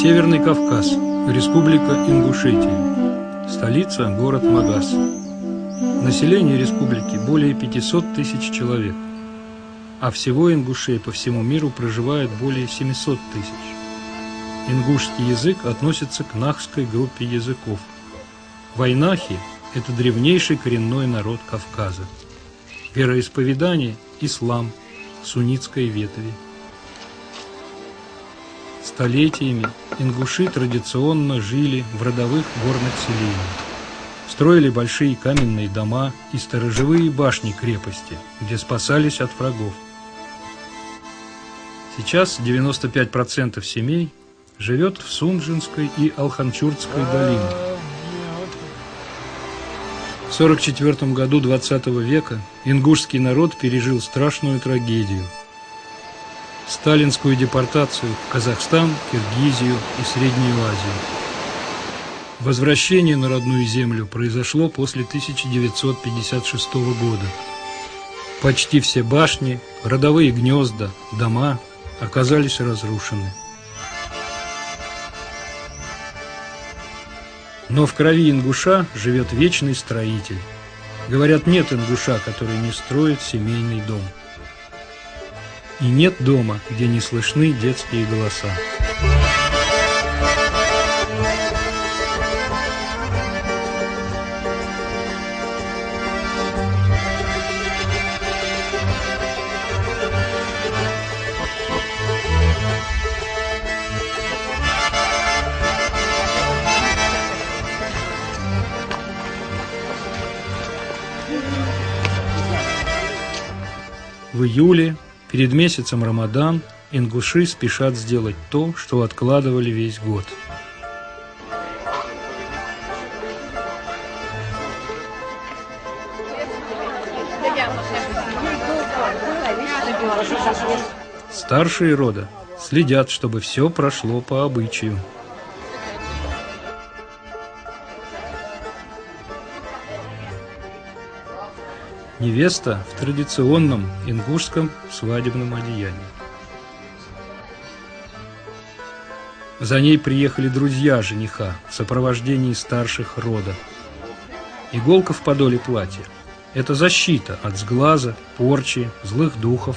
Северный Кавказ, Республика Ингушетия. Столица – город Магас. Население республики более 500 тысяч человек, а всего ингушей по всему миру проживает более 700 тысяч. Ингушский язык относится к нахской группе языков. Вайнахи – это древнейший коренной народ Кавказа. Вероисповедание – ислам, суннитской ветви. Столетиями ингуши традиционно жили в родовых горных селениях. Строили большие каменные дома и сторожевые башни крепости, где спасались от врагов. Сейчас 95% семей живет в Сунжинской и Алханчуртской долинах. В 1944 году 20 века ингушский народ пережил страшную трагедию – сталинскую депортацию в Казахстан, Киргизию и Среднюю Азию. Возвращение на родную землю произошло после 1956 года. Почти все башни, родовые гнезда, дома оказались разрушены. Но в крови ингуша живет вечный строитель. Говорят, нет ингуша, который не строит семейный дом. И нет дома, где не слышны детские голоса. В июле, перед месяцем Рамадан, ингуши спешат сделать то, что откладывали весь год. Старшие рода следят, чтобы все прошло по обычаю. Невеста в традиционном ингушском свадебном одеянии. За ней приехали друзья жениха в сопровождении старших рода. Иголка в подоле платья – это защита от сглаза, порчи, злых духов.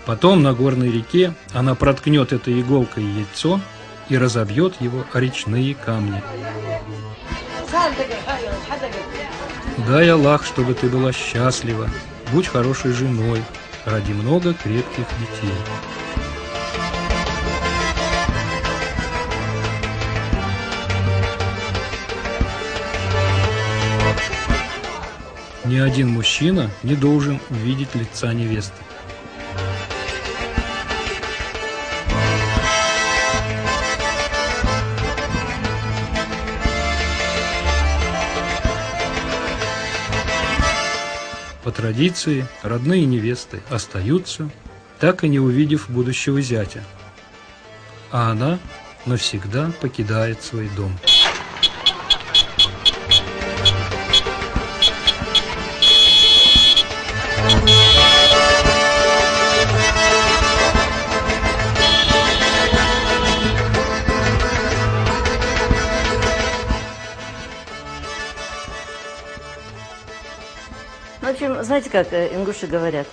Потом на горной реке она проткнет этой иголкой яйцо и разобьет его о речные камни. Дай Аллах, чтобы ты была счастлива, будь хорошей женой, ради много крепких детей. Ни один мужчина не должен увидеть лица невесты. По традиции, родные невесты остаются, так и не увидев будущего зятя, а она навсегда покидает свой дом. В общем, знаете, как ингуши говорят?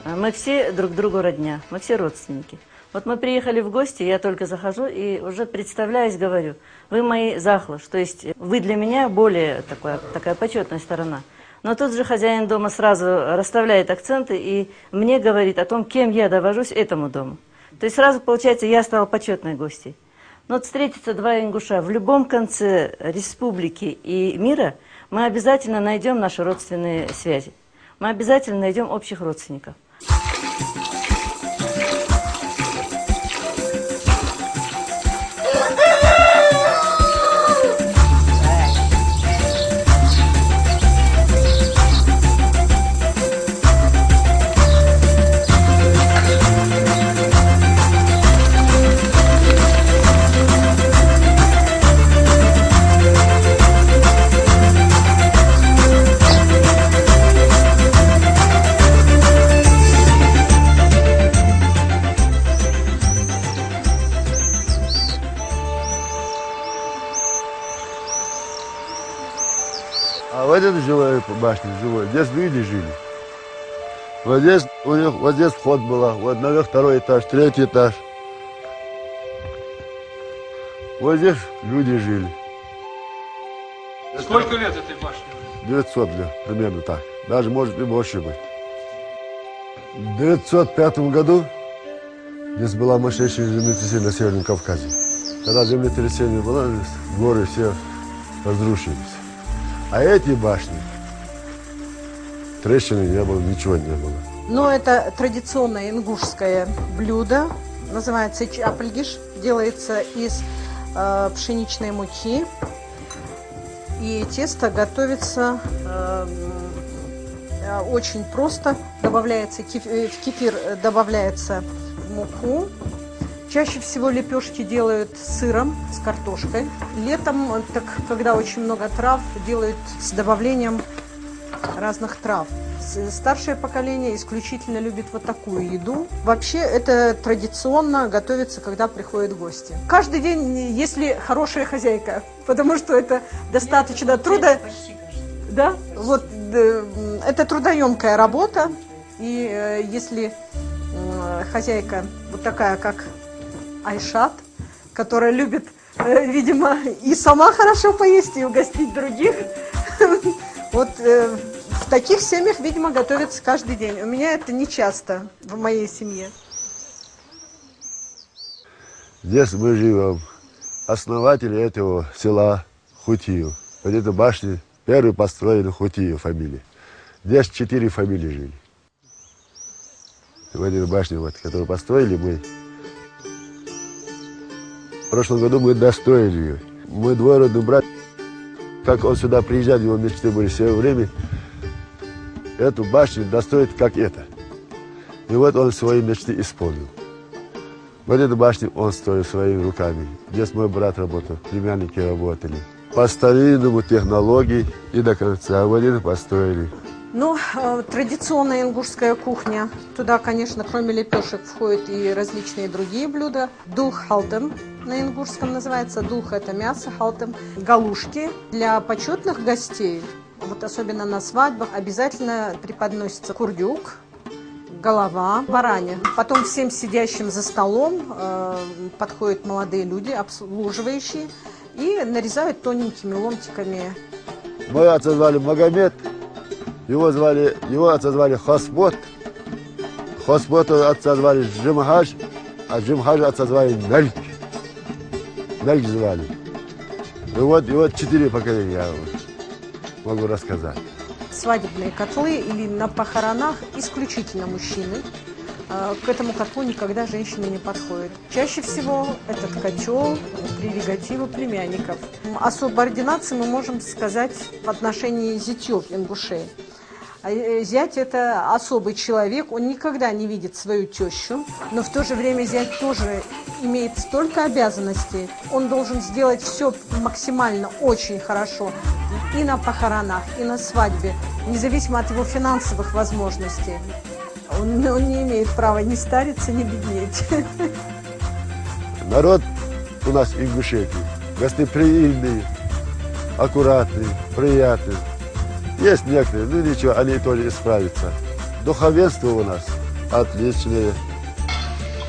Мы все друг другу родня, мы все родственники. Вот мы приехали в гости, я только захожу и уже представляюсь, говорю, вы мои захлыш, то есть вы для меня более такая почетная сторона. Но тут же хозяин дома сразу расставляет акценты и мне говорит о том, кем я довожусь этому дому. То есть сразу, получается, я стала почетной гостьей. Но вот встретятся два ингуша в любом конце республики и мира, мы обязательно найдем наши родственные связи. Мы обязательно найдем общих родственников. А вот это жилая башня, живой. Здесь люди жили. Вот здесь у них, вот здесь вход был. Вот наверх 2-й этаж, 3-й этаж. Вот здесь люди жили. Сколько лет этой башне? 900 лет, примерно так. Даже может и больше быть. В 905 году здесь была мощнейшее землетрясение на Северном Кавказе. Когда землетрясение было, горы все разрушились. А эти башни, трещины не было, ничего не было. Но это традиционное ингушское блюдо, называется чапальгиш, делается из пшеничной муки. И тесто готовится очень просто. Добавляется в кефир добавляется муку. Чаще всего лепешки делают с сыром, с картошкой. Летом, так, когда очень много трав, делают с добавлением разных трав. Старшее поколение исключительно любит вот такую еду. Вообще это традиционно готовится, когда приходят гости. Каждый день, если хорошая хозяйка, потому что это достаточно трудно. Да, вот это трудоемкая работа, и если хозяйка вот такая, как Айшат, которая любит, видимо, и сама хорошо поесть, и угостить других, вот в таких семьях, видимо, готовится каждый день. У меня это не часто в моей семье. Здесь мы живем. Основатели этого села Хутиев. Вот эта башня первую построили Хутиев фамилии. Здесь 4 фамилии жили. В этой башне, вот, которую построили мы. В прошлом году мы достроили ее. Мы двоюродный брат. Как он сюда приезжал, его мечты были все время эту башню достроить, как это. И вот он свои мечты исполнил. Вот эту башню он строил своими руками. Здесь мой брат работал, племянники работали. По старинному технологии и до конца. Вот это построили. Ну, традиционная ингушская кухня. Туда, конечно, кроме лепешек входят и различные другие блюда. Дулх-халтем на ингушском называется. Дулх – это мясо, халтем – галушки. Для почетных гостей, вот особенно на свадьбах, обязательно преподносится курдюк, голова, баранья. Потом всем сидящим за столом подходят молодые люди, обслуживающие, и нарезают тоненькими ломтиками. Мой отца звали Магомед. Его отца звали Хосбот. Хосбота отца звали Джимхаж, а Джимхажа отца звали Нальк. Нальк звали. И вот 4 поколения я могу рассказать. Свадебные котлы или на похоронах исключительно мужчины. К этому котлу никогда женщины не подходят. Чаще всего этот котел прерогатива племянников. Особой ординации мы можем сказать в отношении зятьев ингушей. Зять – это особый человек, он никогда не видит свою тещу, но в то же время зять тоже имеет столько обязанностей. Он должен сделать все максимально очень хорошо и на похоронах, и на свадьбе, независимо от его финансовых возможностей. Он не имеет права ни стариться, ни беднеть. Народ у нас ингушетий гостеприимный, аккуратный, приятный. Есть некоторые, ну ничего, они тоже исправятся. Духовенство у нас отличное,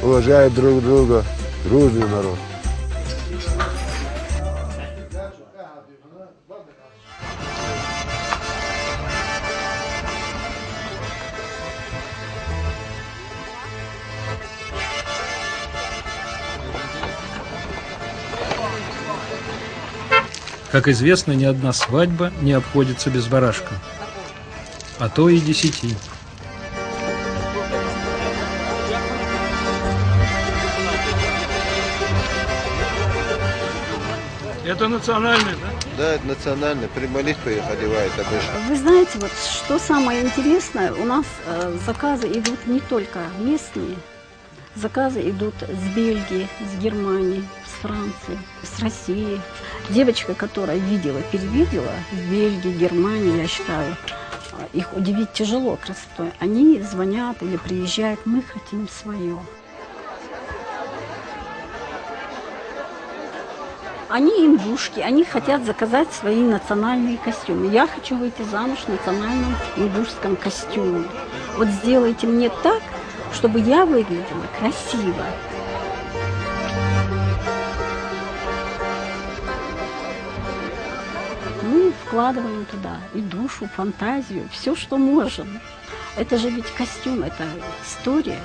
уважают друг друга, дружный народ. Как известно, ни одна свадьба не обходится без барашка, а то и 10. Это национальный, да? Да, это национальный. При молитве их одевают обычно. Вы знаете, вот что самое интересное, у нас заказы идут не только местные, заказы идут с Бельгии, с Германии, с Франции, с России. Девочка, которая перевидела в Бельгии, Германии, я считаю, их удивить тяжело красотой. Они звонят или приезжают, мы хотим свое. Они ингушки, они хотят заказать свои национальные костюмы. Я хочу выйти замуж в национальном ингушском костюме. Вот сделайте мне так, чтобы я выглядела красиво. Мы вкладываем туда и душу, фантазию, все, что можем. Это же ведь костюм, это история.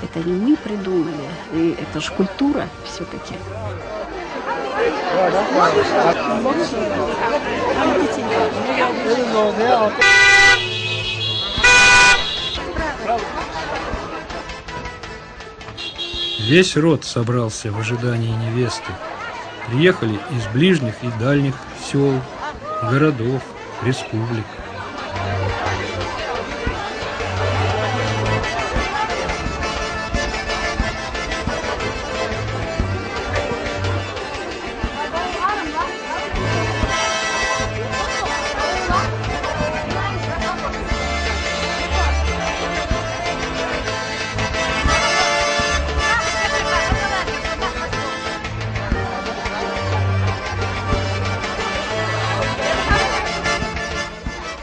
Это не мы придумали, и это же культура все-таки. Весь род собрался в ожидании невесты. Приехали из ближних и дальних сел, городов, республик.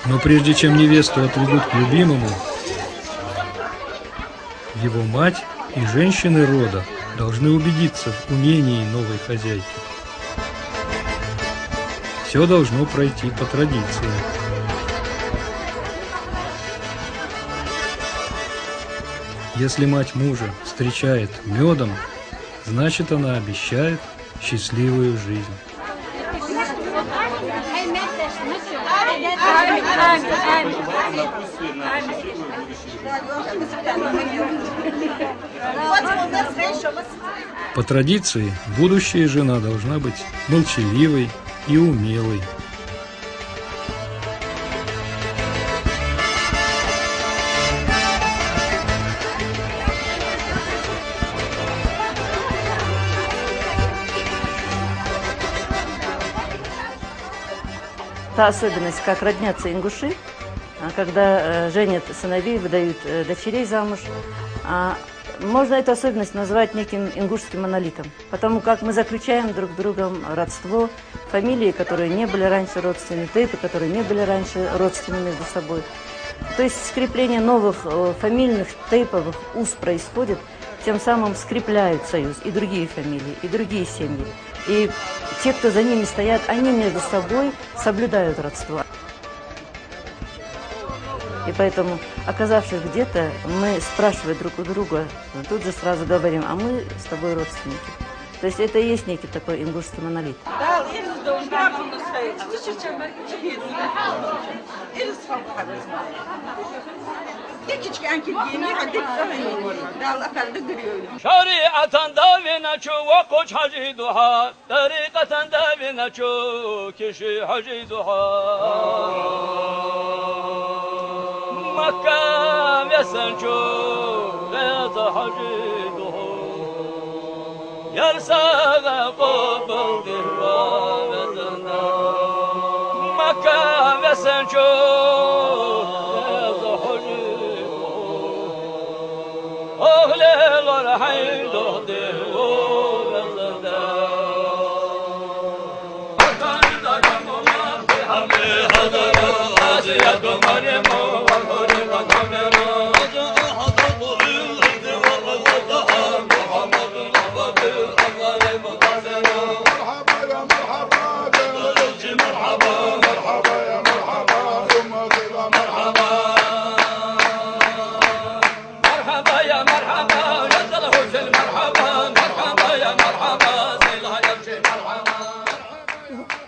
Но прежде чем невесту отведут к любимому, его мать и женщины рода должны убедиться в умении новой хозяйки. Все должно пройти по традиции. Если мать мужа встречает медом, значит, она обещает счастливую жизнь. По традиции, будущая жена должна быть молчаливой и умелой. Та особенность, как роднятся ингуши, когда женят сыновей, выдают дочерей замуж. Можно эту особенность назвать неким ингушским монолитом, потому как мы заключаем друг с другом родство, фамилии, которые не были раньше родственными, тейпы, которые не были раньше родственными между собой. То есть скрепление новых фамильных тейповых уз происходит, тем самым скрепляют союз и другие фамилии, и другие семьи. И те, кто за ними стоят, они между собой соблюдают родство. И поэтому, оказавшись где-то, мы, спрашивая друг у друга, тут же сразу говорим, а мы с тобой родственники. То есть это и есть некий такой ингушский монолит. شريعة دافنا شو وقوش حجيدها طريقة دافنا شو كشي حجيدها مكة يسنجو لا حجيدها يرسى قبل دروابتنا مكة يسنجو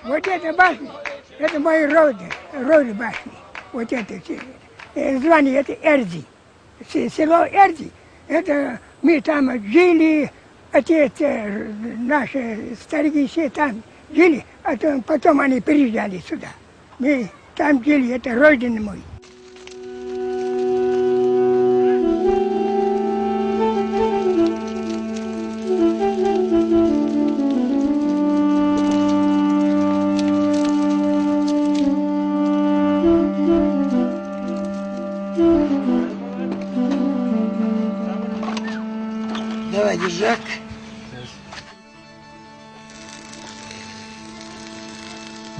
Вот эта башня, это мои роды башни. Вот это звание, это Эрзи. Село Эрзи, это мы там жили, отец, наши старики все там жили, а потом они приезжали сюда. Мы там жили, это родина мой. Давай, держак.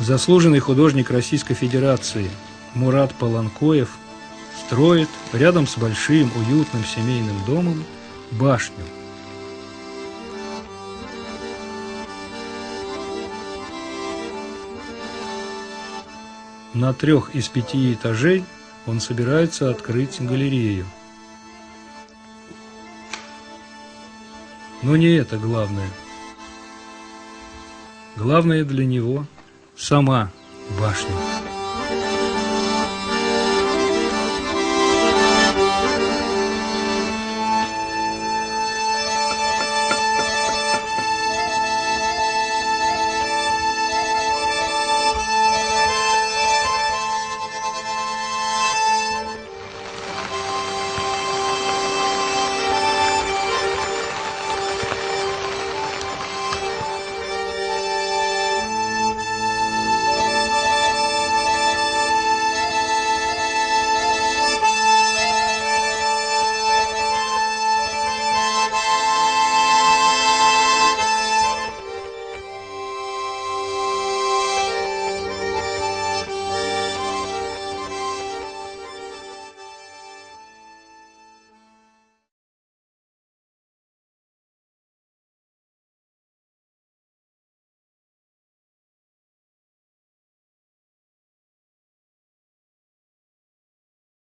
Заслуженный художник Российской Федерации Мурат Паланкоев строит рядом с большим уютным семейным домом башню. На 3 из 5 этажей он собирается открыть галерею. Но не это главное. Главное для него – сама башня.